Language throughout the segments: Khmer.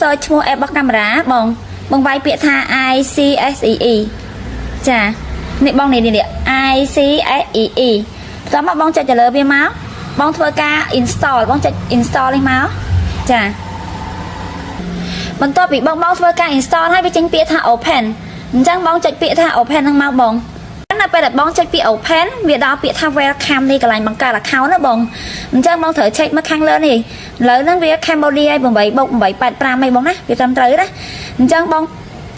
search ឈ្មោះ app របស់កាមេរ៉ាបងវាយពាក្យថា ICSEE ចានេះបងនេះ ICSEE តោះមកបងចុចទៅលើវាមកបងធ្វើការ install បងចុច install នេះមកចាបន្ទាប់ពីបងធ្វើការ install ហើយវាចេញពាក្យថា open អញ្ចឹងបងចុចពាក្យថា open ហ្នឹងមកបងនៅពេលដែលបងចុចពាក្យ open វាដល់ពាក្យថា welcome នេះកន្លែងបង្កើត account ណាបងអញ្ចឹងបងត្រូវ check មកខាងលើនេះលើហ្នឹងវា Cambodia 8 + 885អីបងណាវាត្រឹមត្រូវណាអញ្ចឹងបង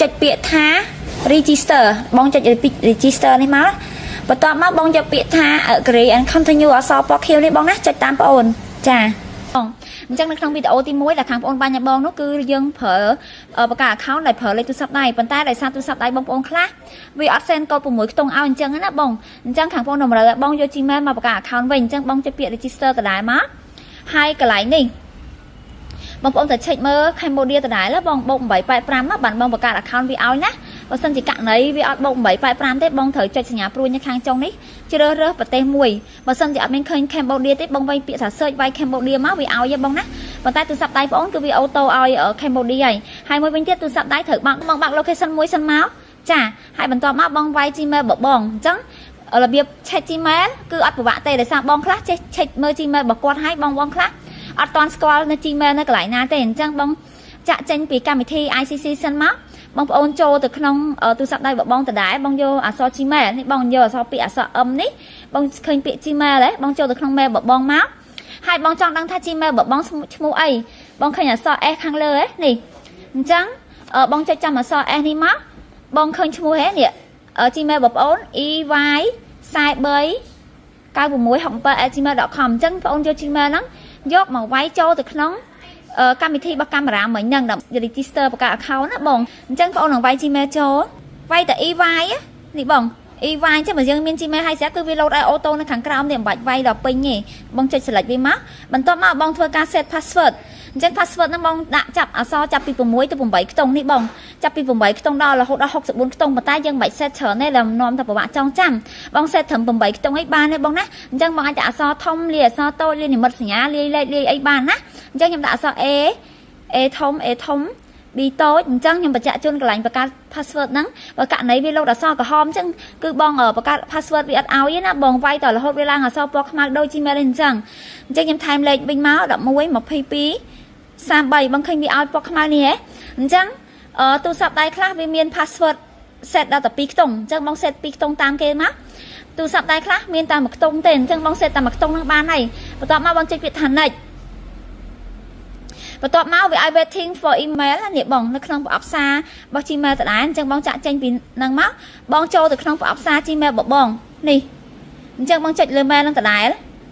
ចុចពាក្យថា register បងចុច register នេះមកបន្ទាប់មកបងយកពាក្យថា agree and continue អក្សរពណ៌ខៀវនេះបងណាចុចតាមបងអូនចាអញ្ចឹងនៅក្នុងវីដេអូទី1ដែលខាងបងបាញ់ឲ្យបងនោះគឺយើងប្រើបង្កើត account ដែលប្រើលេខទូរស័ព្ទដៃប៉ុន្តែដោយសារទូរស័ព្ទដៃបងប្អូនខ្លះវាអត់ send កូដ6ខ្ទង់ឲ្យអញ្ចឹងណាបងអញ្ចឹងខាងបងតម្រូវឲ្យបងយក Gmail មកបង្កើត account វិញអញ្ចឹងបងចុចពាក្យ register ដដែលមកហើយកន្លែងនេះបងប្អូនតែ check មើល Cambodia ដដែលបងបូក885បានបងបង្កើត account វាឲ្យណាបើសិនជាករណីវាអត់បូក885ទេបងត្រូវចុចសញ្ញាព្រួយនៅខាងចុងនេះជ្រើសរើសប្រទេសមួយបើសិនជាអត់មានឃើញ Cambodia ទេបងវាយពាក្យថា search វាយ Cambodia មកវាឲ្យទេបងណាប៉ុន្តែទូរស័ព្ទដៃបងអូនគឺវាអូតូឲ្យ Cambodia ហើយមួយវិញទៀតទូរស័ព្ទដៃត្រូវបាក់ location មួយសិនមកចាហើយបន្ទាប់មកបងវាយ Gmail បងអញ្ចឹងរបៀប check Gmail គឺអត់ពិបាកទេដោយសារបងខ្លះចេះ check មើល Gmail របស់គាត់ហើយបងខ្លះអត់ទាន់ស្គាល់នៅ Gmail នៅកន្លែងណាទេអញ្ចឹងបងចាក់ចេញពីកម្មវិធី ICC សិនមកបងប្អូនចូលទៅក្នុងទូរស័ព្ទដៃរបស់បងដដែលបងយកអក្សរ Gmail នេះបងយកអក្សរពាក្យអក្សរ M នេះបងឃើញពាក្យ Gmail ហ៎បងចូលទៅក្នុង mail របស់បងមកហើយបងចង់ដឹងថា Gmail របស់បងឈ្មោះអីបងឃើញអក្សរ S ខាងលើហ៎នេះអញ្ចឹងបងចុចចាំអក្សរ S នេះមកបងឃើញឈ្មោះហ៎នេះ Gmail បងប្អូន ey439667@gmail.com អញ្ចឹងបងប្អូនយក Gmail ហ្នឹងយកមកវាយចូលទៅក្នុងកម្មវិធីរបស់កាមេរ៉ាមិញហ្នឹងដើម្បី register បង្កើត account ណាបងអញ្ចឹងបងអូននឹងវាយ Gmail ចូលវាយតែ EY នេះបង EY អញ្ចឹងបើយើងមាន Gmail ហើយស្រាប់គឺវា load ឲ្យអូតូនៅខាងក្រោមនេះមិនបាច់វាយដល់ពេញទេបងចុច select វាមកបន្ទាប់មកបងធ្វើការ set password អញ្ចឹង password ហ្នឹងបងដាក់ចាប់អក្សរចាប់ពី6ទៅ8ខ្ទង់នេះបងចាប់ពី8ខ្ទង់ដល់រហូតដល់64ខ្ទង់ប៉ុន្តែយើងមិនបាច់ set ច្រើនទេដែលនាំតែពិបាកចងចាំបង set ត្រឹម8ខ្ទង់អីបានទេបងណាអញ្ចឹងបងអាចដាក់អក្សរធំលាយអក្សរតូចលាយនិមិត្តសញ្ញាលាយលេខលាយអីបានណាអញ្ចឹងខ្ញុំដាក់អក្សរ A ធំ B តូចអញ្ចឹងខ្ញុំបញ្ជាក់ជូនកន្លែងបង្កើត password ហ្នឹងបើករណីវាលោតអក្សរក្រហមអញ្ចឹងគឺបងបង្កើត password វាអត់ឲ្យទេណាបងវាយតរហូតវាឡើងអក្សរពណ៌ខ្មៅដូច Gmail អញ្ចឹងខ្ញុំថែមលេខវិញមក11 22 33បងឃើញវាឲ្យពណ៌ខ្មៅនេះហ៎អញ្ចឹងទូរស័ព្ទដៃខ្លះវាមាន password set ដល់តែ2ខ្ទង់អញ្ចឹងបង set 2ខ្ទង់តាមគេមកទូរស័ព្ទដៃខ្លះមានតែ1ខ្ទង់ទេអញ្ចឹងបង set តែ1ខ្ទង់ហ្នឹងបានហើយបន្ទាប់មកបងចុចពាក្យថា next បន្ទាប់មកវាឲ្យ waiting for email នេះបងនៅក្នុងប្រអប់សាររបស់ Gmail ដដែលអញ្ចឹងបងចាក់ចេញពីហ្នឹងមកបងចូលទៅក្នុងប្រអប់សារ Gmail របស់បងនេះអញ្ចឹងបងចុចលើ mail ហ្នឹងដដែល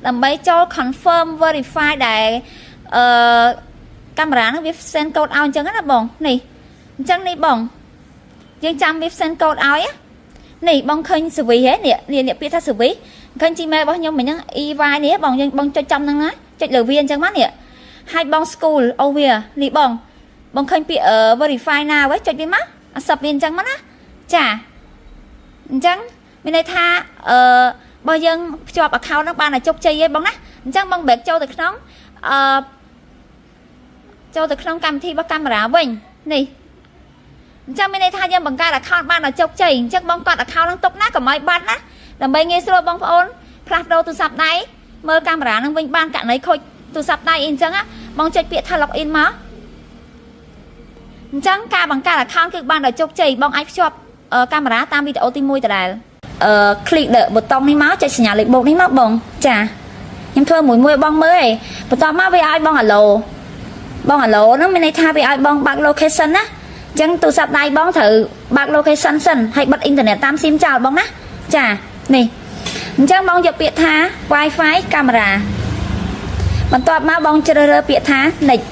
ដើម្បីចូល confirm verify ដែលកាមេរ៉ាហ្នឹងវា send code ឲ្យអញ្ចឹងណាបងនេះអញ្ចឹងនេះបងយើងចាំវា send code ឲ្យនេះបងឃើញ service ហ៎នេះពាក្យថា service ឃើញ Gmail របស់ខ្ញុំមិញហ្នឹង EY នេះបងចុចចំហ្នឹងណាចុចលើវាអញ្ចឹងមកនេះហើយបង school over នេះបងឃើញពាក្យ verify now ចុចវាមកអាសឹបវាអញ្ចឹងមកណាចាអញ្ចឹងមានន័យថាបើយើងភ្ជាប់ account ហ្នឹងបានតែជោគជ័យឯងបងណាអញ្ចឹងបង back ចូលទៅក្នុងកម្មវិធីរបស់កាមេរ៉ាវិញនេះអញ្ចឹងមានន័យថាយើងបង្កើត account បានដល់ជោគជ័យអញ្ចឹងបងកត់ account ហ្នឹងទុកណាកុំឲ្យបាត់ណាដើម្បីងាយស្រួលបងប្អូនផ្លាស់ប្ដូរទូរស័ព្ទដៃមើលកាមេរ៉ាហ្នឹងវិញបានករណីខូចទូរស័ព្ទដៃអីអញ្ចឹងបងចុចពាក្យថា login មកអញ្ចឹងការបង្កើត account គឺបានដល់ជោគជ័យបងអាចភ្ជាប់កាមេរ៉ាតាមវីដេអូទី1ដដែលclick លើប៊ូតុងនេះមកចុចសញ្ញាលេខបូកនេះមកបងចាខ្ញុំធ្វើមួយបងមើលឯងបន្ទាប់មកវាឲ្យបង hello ហ្នឹងមានន័យថាវាឲ្យបងបាក់ location ណាអញ្ចឹងទូរស័ព្ទដៃបងត្រូវបាក់ location សិនហើយបិទអ៊ីនធឺណិតតាម SIM ចោលបងណាចានេះអញ្ចឹងបងយកពាក្យថា Wi-Fi កាមេរ៉ាបន្ទាប់មកបងជ្រើសរើសពាក្យថា next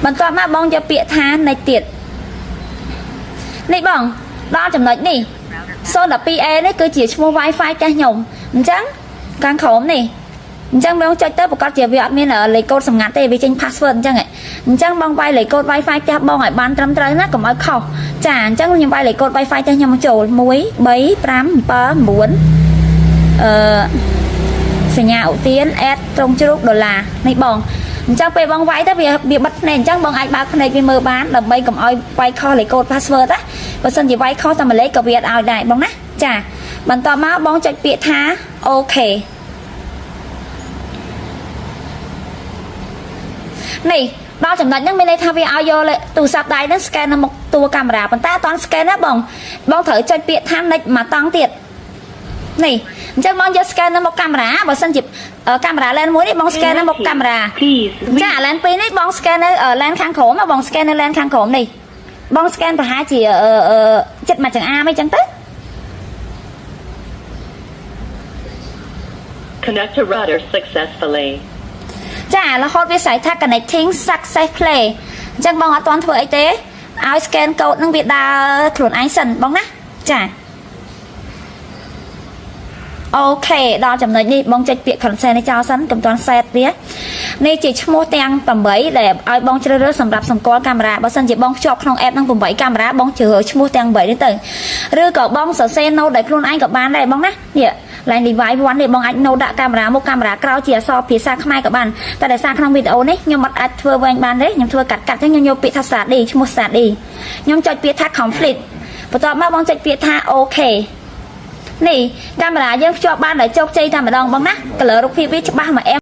បន្ទាប់មកបងយកពាក្យថា next ទៀតនេះបងដល់ចំណុចនេះ 012A នេះគឺជាឈ្មោះ Wi-Fi ចាស់ខ្ញុំអញ្ចឹងខាងក្រោមនេះអញ្ចឹងបងចុចទៅប្រកាសជាវាអត់មានលេខកូដសម្ងាត់ទេវាចេញ password អញ្ចឹងបងវាយលេខកូដ Wi-Fi ចាស់បងឲ្យបានត្រឹមត្រូវណាកុំឲ្យខុសចាអញ្ចឹងខ្ញុំវាយលេខកូដ Wi-Fi ចាស់ខ្ញុំមកចូល1 3 5 7 9សញ្ញាឧទាន add ត្រង់ជ្រូកដុល្លារនេះបង chẳng về bong váy đó vì bắt nền chẳng bong anh bác này vì mơ bán là bây cầm oi quay kho lấy code password á và sân gì váy kho tao mà lấy cả việc ao đại bong nè chà bạn tao má bong chạy biệt tha ok này đó chẳng nói những bên đây thay vì audio lại từ sạc đáy đến scan là một tua camera bạn ta toàn scan á bong thử chạy biệt tham này mà tăng tiệt này chắc bong cho scan là một camera và sân dịp camera lên muốn đi bong scan là một camera chả lên pin đấy bong scan ở lên khang khổ mà bong scan lên khang khổ này bong scan và hai chỉ chất mặt chẳng a mấy chẳng tới Connect to router successfully. chả là hot với sải thác connecting successfully chẳng bong ở toàn thừa ấy tế áo scan code năng việt đa thuần ánh sần bong nè chả ok đó chậm nói đi bong chạy việc khẩn xe này cho sẵn cầm toàn xe tía này chỉ mua tiền tầm bấy để ai bong chơi rớt sầm đạp sầm coi camera bao sân chỉ bong chọc trong app năng tầm bấy camera bong chừa mua tiền bấy đến từ rư cậu bong sở xe nâu để luôn anh gặp bán này bong nè nhỉ lại đi vài vấn đề bong anh nâu đã camera một camera cao chỉ so phía xa khai các bạn ta để sang trong video này nhưng mặt anh thưa với anh bạn đấy nhưng thưa cắt cho nhau bị thắt sạt đi mua sạt đi nhưng cho bị thắt conflict và tao má bong chạy bị tha ok này camera យើង ភ្ជាប់ បាន ដោយ ជោគជ័យ តែ ម្ដង បង ណា color រូបភាព វា ច្បាស់ មក em